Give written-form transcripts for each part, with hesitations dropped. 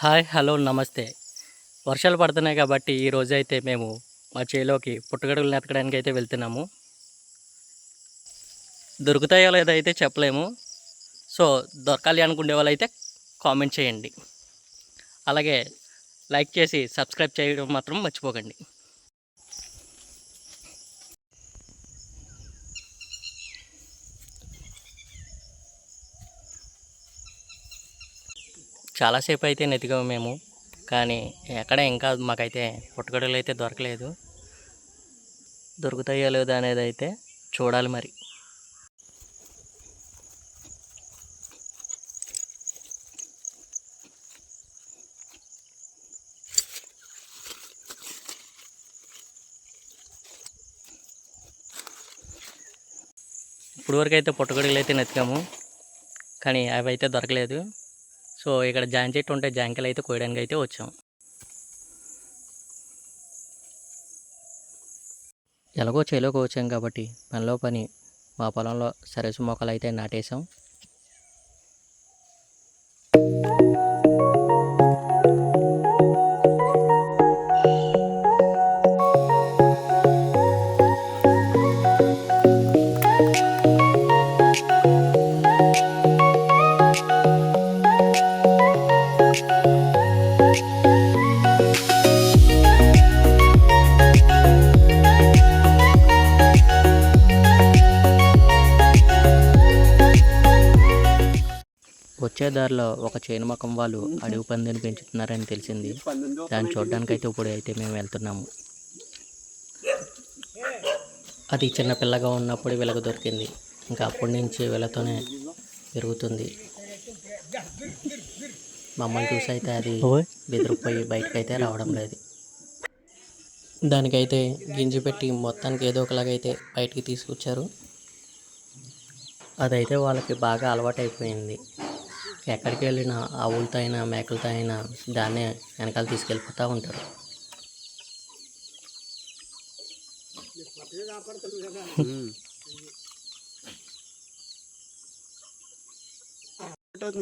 Hi hello నమస్తే. వర్షాలు పడుతున్నాయి కాబట్టి ఈరోజైతే మేము మా చేలోకి పుట్టగొడుగులు ఎతకడానికి అయితే వెళ్తున్నాము. దొరుకుతాయో లేదో అయితే చెప్పలేము. సో దొరకాలి అనుకునే వాళ్ళైతే కామెంట్ చేయండి. అలాగే లైక్ చేసి సబ్స్క్రైబ్ చేయడం మాత్రం మర్చిపోకండి. చాలాసేపు అయితే నెతికాము మేము, కానీ ఎక్కడ ఇంకా మాకైతే పుట్టగొడుగులు అయితే దొరకలేదు. దొరుకుతాయో లేదో అనేది అయితే చూడాలి మరి. ఇప్పుడు వరకు అయితే పుట్టగొడుగులు అయితే నెతికాము, కానీ అవి అయితే దొరకలేదు. సో ఇక్కడ జాంకాయ చెట్టు ఉంటే జాంకాయలు అయితే కోయడానికి అయితే వచ్చాం. ఎలాగో చేలోకి వచ్చాం కాబట్టి పనిలో పని మా పొలంలో సరస్సు మొక్కలు అయితే నాటేసాం. వచ్చే దారిలో ఒక చేను మొఖం వాళ్ళు అడవి పందిని పెంచుతున్నారని తెలిసింది. దాన్ని చూడడానికి అయితే ఇప్పుడు అయితే మేము వెళ్తున్నాము. అది చిన్నపిల్లగా ఉన్నప్పుడు వీళ్ళకి దొరికింది. ఇంకా అప్పటి నుంచి వీళ్ళతోనే పెరుగుతుంది. మమ్మల్ని చూసి అయితే అది బెదిరిపోయి బయటకైతే రావడం లేదు. దానికైతే గింజి పెట్టి మొత్తానికి ఏదో ఒకలాగైతే బయటికి తీసుకొచ్చారు. అదైతే వాళ్ళకి బాగా అలవాటైపోయింది. ఎక్కడికి వెళ్ళినా ఆవులతో అయినా మేకలతో అయినా దాన్నే వెనకాల తీసుకెళ్ళిపోతూ ఉంటారు.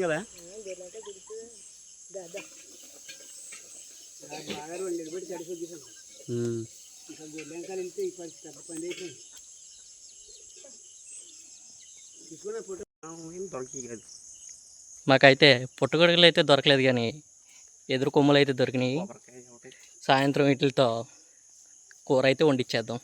కదా మాకైతే పుట్టగొడుగులు అయితే దొరకలేదు, కానీ ఎదురు కొమ్ములు అయితే దొరికినాయి. సాయంత్రం వీటితో కూర అయితే వండిచ్చేద్దాం.